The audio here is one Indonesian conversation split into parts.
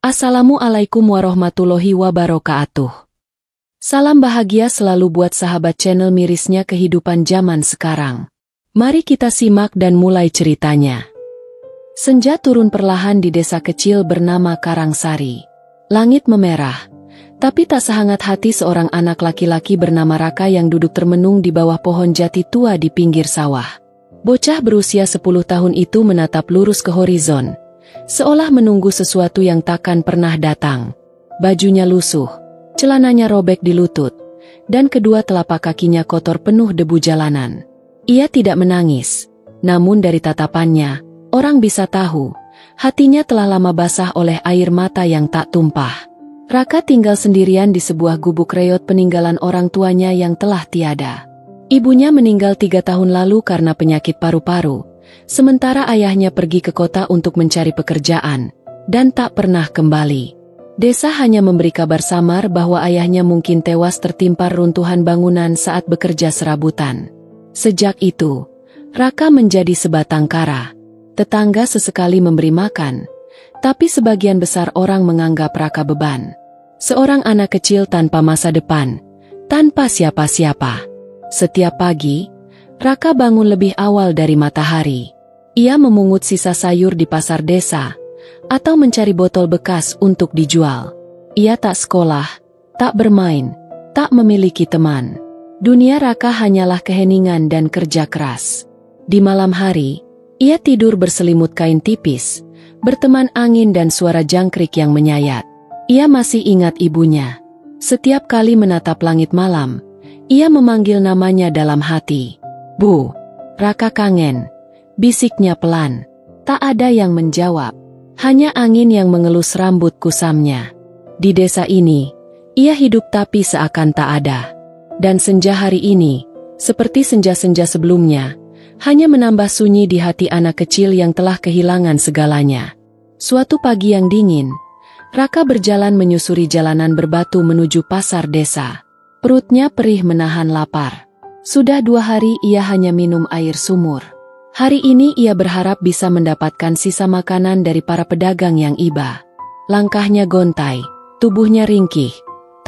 Assalamualaikum warahmatullahi wabarakatuh. Salam bahagia selalu buat sahabat channel mirisnya kehidupan zaman sekarang. Mari kita simak dan mulai ceritanya. Senja turun perlahan di desa kecil bernama Karangsari. Langit memerah, tapi tak sehangat hati seorang anak laki-laki bernama Raka yang duduk termenung di bawah pohon jati tua di pinggir sawah. Bocah berusia 10 tahun itu menatap lurus ke horizon, seolah menunggu sesuatu yang takkan pernah datang. Bajunya lusuh, celananya robek di lutut, dan kedua telapak kakinya kotor penuh debu jalanan. Ia tidak menangis, namun dari tatapannya, orang bisa tahu, hatinya telah lama basah oleh air mata yang tak tumpah. Raka tinggal sendirian di sebuah gubuk reot peninggalan orang tuanya yang telah tiada. Ibunya meninggal 3 tahun lalu karena penyakit paru-paru, sementara ayahnya pergi ke kota untuk mencari pekerjaan, dan tak pernah kembali. Desa hanya memberi kabar samar bahwa ayahnya mungkin tewas tertimpa runtuhan bangunan saat bekerja serabutan. Sejak itu, Raka menjadi sebatang kara. Tetangga sesekali memberi makan, tapi sebagian besar orang menganggap Raka beban. Seorang anak kecil tanpa masa depan, tanpa siapa-siapa. Setiap pagi, Raka bangun lebih awal dari matahari. Ia memungut sisa sayur di pasar desa, atau mencari botol bekas untuk dijual. Ia tak sekolah, tak bermain, tak memiliki teman. Dunia Raka hanyalah keheningan dan kerja keras. Di malam hari, ia tidur berselimut kain tipis, berteman angin dan suara jangkrik yang menyayat. Ia masih ingat ibunya. Setiap kali menatap langit malam, ia memanggil namanya dalam hati. "Bu, Raka kangen," bisiknya pelan. Tak ada yang menjawab, hanya angin yang mengelus rambut kusamnya. Di desa ini, ia hidup tapi seakan tak ada. Dan senja hari ini, seperti senja-senja sebelumnya, hanya menambah sunyi di hati anak kecil yang telah kehilangan segalanya. Suatu pagi yang dingin, Raka berjalan menyusuri jalanan berbatu menuju pasar desa. Perutnya perih menahan lapar. Sudah 2 hari ia hanya minum air sumur. Hari ini ia berharap bisa mendapatkan sisa makanan dari para pedagang yang iba. Langkahnya gontai, tubuhnya ringkih,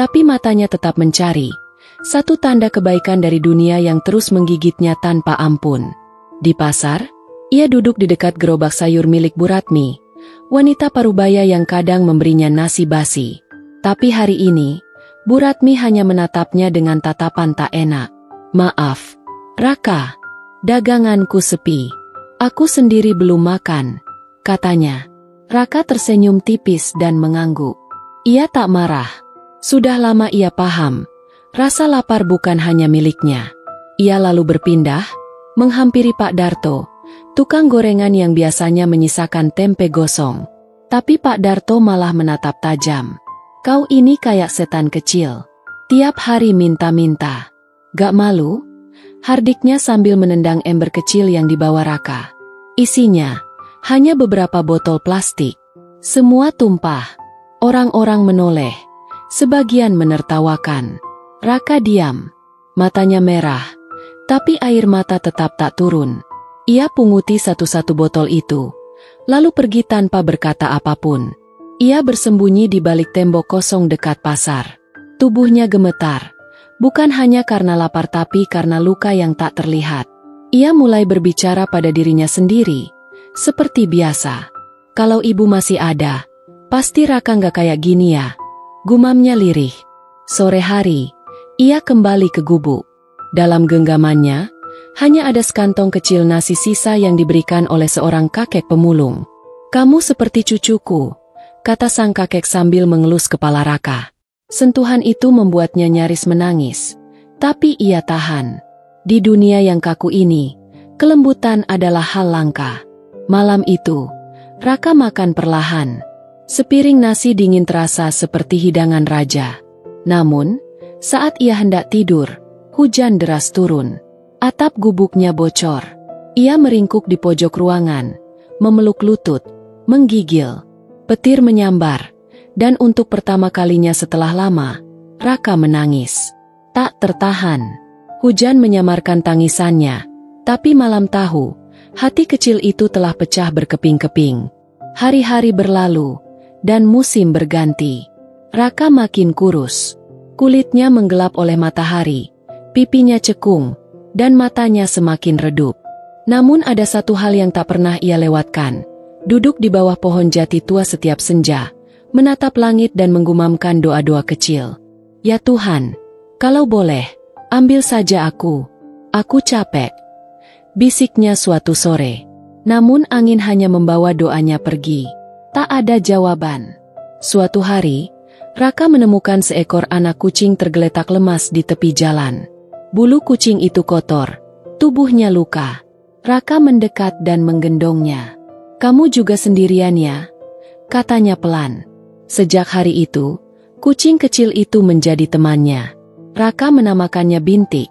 tapi matanya tetap mencari. Satu tanda kebaikan dari dunia yang terus menggigitnya tanpa ampun. Di pasar, ia duduk di dekat gerobak sayur milik Bu Ratmi, wanita parubaya yang kadang memberinya nasi basi. Tapi hari ini, Bu Ratmi hanya menatapnya dengan tatapan tak enak. "Maaf, Raka, daganganku sepi. Aku sendiri belum makan," katanya. Raka tersenyum tipis dan mengangguk. Ia tak marah. Sudah lama ia paham, rasa lapar bukan hanya miliknya. Ia lalu berpindah, menghampiri Pak Darto, tukang gorengan yang biasanya menyisakan tempe gosong. Tapi Pak Darto malah menatap tajam. "Kau ini kayak setan kecil. Tiap hari minta-minta. Gak malu?" hardiknya sambil menendang ember kecil yang dibawa Raka. Isinya hanya beberapa botol plastik. Semua tumpah. Orang-orang menoleh. Sebagian menertawakan. Raka diam. Matanya merah. Tapi air mata tetap tak turun. Ia punguti satu-satu botol itu, lalu pergi tanpa berkata apapun. Ia bersembunyi di balik tembok kosong dekat pasar. Tubuhnya gemetar, bukan hanya karena lapar tapi karena luka yang tak terlihat. Ia mulai berbicara pada dirinya sendiri, seperti biasa. "Kalau ibu masih ada, pasti Raka nggak kayak gini ya," gumamnya lirih. Sore hari, ia kembali ke gubuk. Dalam genggamannya, hanya ada sekantong kecil nasi sisa yang diberikan oleh seorang kakek pemulung. "Kamu seperti cucuku," kata sang kakek sambil mengelus kepala Raka. Sentuhan itu membuatnya nyaris menangis, tapi ia tahan. Di dunia yang kaku ini, kelembutan adalah hal langka. Malam itu, Raka makan perlahan. Sepiring nasi dingin terasa seperti hidangan raja. Namun, saat ia hendak tidur, hujan deras turun. Atap gubuknya bocor. Ia meringkuk di pojok ruangan, memeluk lutut, menggigil. Petir menyambar, dan untuk pertama kalinya setelah lama, Raka menangis. Tak tertahan. Hujan menyamarkan tangisannya, tapi malam tahu, hati kecil itu telah pecah berkeping-keping. Hari-hari berlalu, dan musim berganti. Raka makin kurus. Kulitnya menggelap oleh matahari, pipinya cekung, dan matanya semakin redup. Namun ada satu hal yang tak pernah ia lewatkan. Duduk di bawah pohon jati tua setiap senja, menatap langit dan menggumamkan doa-doa kecil. Ya Tuhan, kalau boleh, ambil saja aku. Aku capek. Bisiknya suatu sore. Namun angin hanya membawa doanya pergi. Tak ada jawaban. Suatu hari, Raka menemukan seekor anak kucing tergeletak lemas di tepi jalan. Bulu kucing itu kotor, tubuhnya luka. Raka mendekat dan menggendongnya. "Kamu juga sendirian ya?" katanya pelan. Sejak hari itu, kucing kecil itu menjadi temannya. Raka menamakannya Bintik,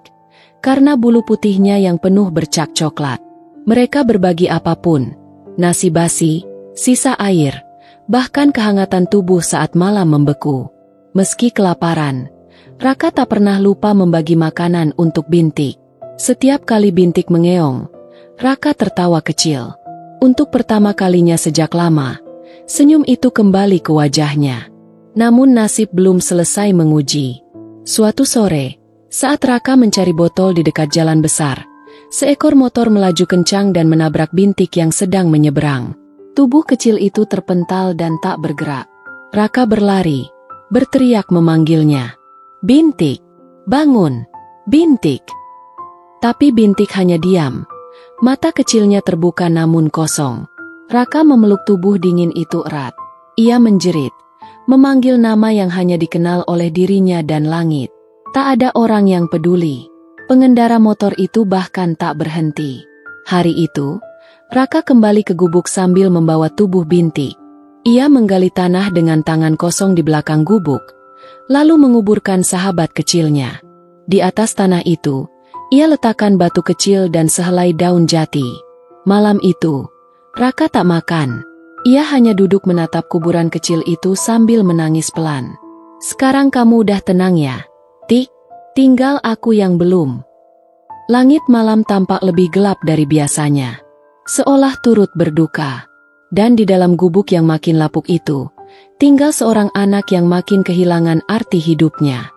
karena bulu putihnya yang penuh bercak coklat. Mereka berbagi apapun, nasi basi, sisa air, bahkan kehangatan tubuh saat malam membeku. Meski kelaparan, Raka tak pernah lupa membagi makanan untuk Bintik. Setiap kali Bintik mengeong, Raka tertawa kecil. Untuk pertama kalinya sejak lama, senyum itu kembali ke wajahnya. Namun nasib belum selesai menguji. Suatu sore, saat Raka mencari botol di dekat jalan besar, seekor motor melaju kencang dan menabrak Bintik yang sedang menyeberang. Tubuh kecil itu terpental dan tak bergerak. Raka berlari, berteriak memanggilnya. "Bintik, bangun! Bintik!" Tapi Bintik hanya diam. Mata kecilnya terbuka namun kosong. Raka memeluk tubuh dingin itu erat. Ia menjerit, memanggil nama yang hanya dikenal oleh dirinya dan langit. Tak ada orang yang peduli. Pengendara motor itu bahkan tak berhenti. Hari itu, Raka kembali ke gubuk sambil membawa tubuh Bintik. Ia menggali tanah dengan tangan kosong di belakang gubuk, lalu menguburkan sahabat kecilnya. Di atas tanah itu, ia letakkan batu kecil dan sehelai daun jati. Malam itu, Raka tak makan. Ia hanya duduk menatap kuburan kecil itu sambil menangis pelan. "Sekarang kamu udah tenang ya, Tik? Tinggal aku yang belum." Langit malam tampak lebih gelap dari biasanya, seolah turut berduka. Dan di dalam gubuk yang makin lapuk itu, tinggal seorang anak yang makin kehilangan arti hidupnya.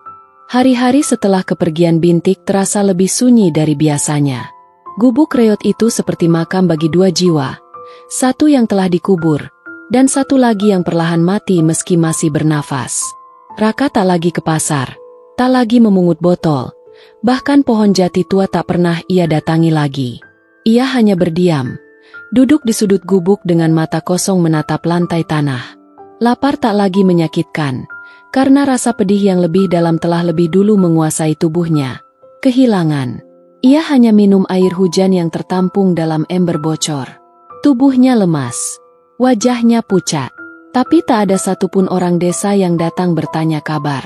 Hari-hari setelah kepergian Bintik terasa lebih sunyi dari biasanya. Gubuk reot itu seperti makam bagi dua jiwa. Satu yang telah dikubur, dan satu lagi yang perlahan mati meski masih bernafas. Raka tak lagi ke pasar, tak lagi memungut botol. Bahkan pohon jati tua tak pernah ia datangi lagi. Ia hanya berdiam, duduk di sudut gubuk dengan mata kosong menatap lantai tanah. Lapar tak lagi menyakitkan, karena rasa pedih yang lebih dalam telah lebih dulu menguasai tubuhnya. Kehilangan. Ia hanya minum air hujan yang tertampung dalam ember bocor. Tubuhnya lemas, wajahnya pucat. Tapi tak ada satupun orang desa yang datang bertanya kabar.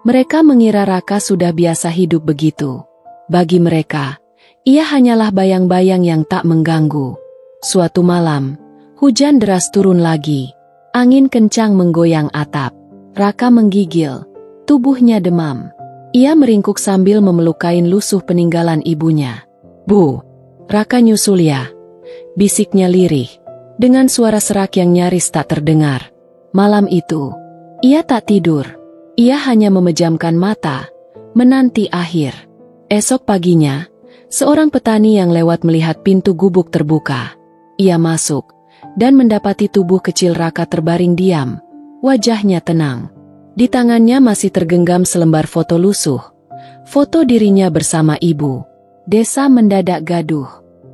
Mereka mengira Raka sudah biasa hidup begitu. Bagi mereka, ia hanyalah bayang-bayang yang tak mengganggu. Suatu malam, hujan deras turun lagi. Angin kencang menggoyang atap. Raka menggigil, tubuhnya demam. Ia meringkuk sambil memeluk kain lusuh peninggalan ibunya. "Bu, Raka nyusul ya?" bisiknya lirih, dengan suara serak yang nyaris tak terdengar. Malam itu, ia tak tidur. Ia hanya memejamkan mata, menanti akhir. Esok paginya, seorang petani yang lewat melihat pintu gubuk terbuka. Ia masuk, dan mendapati tubuh kecil Raka terbaring diam. Wajahnya tenang. Di tangannya masih tergenggam selembar foto lusuh. Foto dirinya bersama ibu. Desa mendadak gaduh.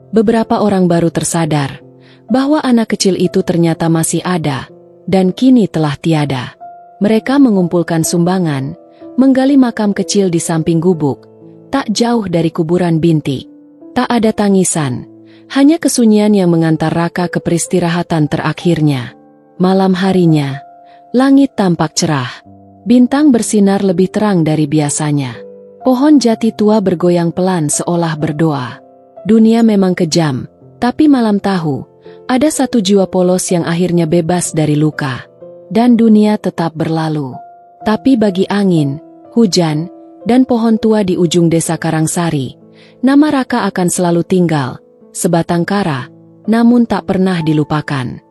Beberapa orang baru tersadar bahwa anak kecil itu ternyata masih ada, dan kini telah tiada. Mereka mengumpulkan sumbangan, menggali makam kecil di samping gubuk, tak jauh dari kuburan Bintik. Tak ada tangisan, hanya kesunyian yang mengantar Raka ke peristirahatan terakhirnya. Malam harinya, langit tampak cerah. Bintang bersinar lebih terang dari biasanya. Pohon jati tua bergoyang pelan seolah berdoa. Dunia memang kejam, tapi malam tahu, ada satu jiwa polos yang akhirnya bebas dari luka. Dan dunia tetap berlalu. Tapi bagi angin, hujan, dan pohon tua di ujung desa Karangsari, nama Raka akan selalu tinggal, sebatang kara, namun tak pernah dilupakan.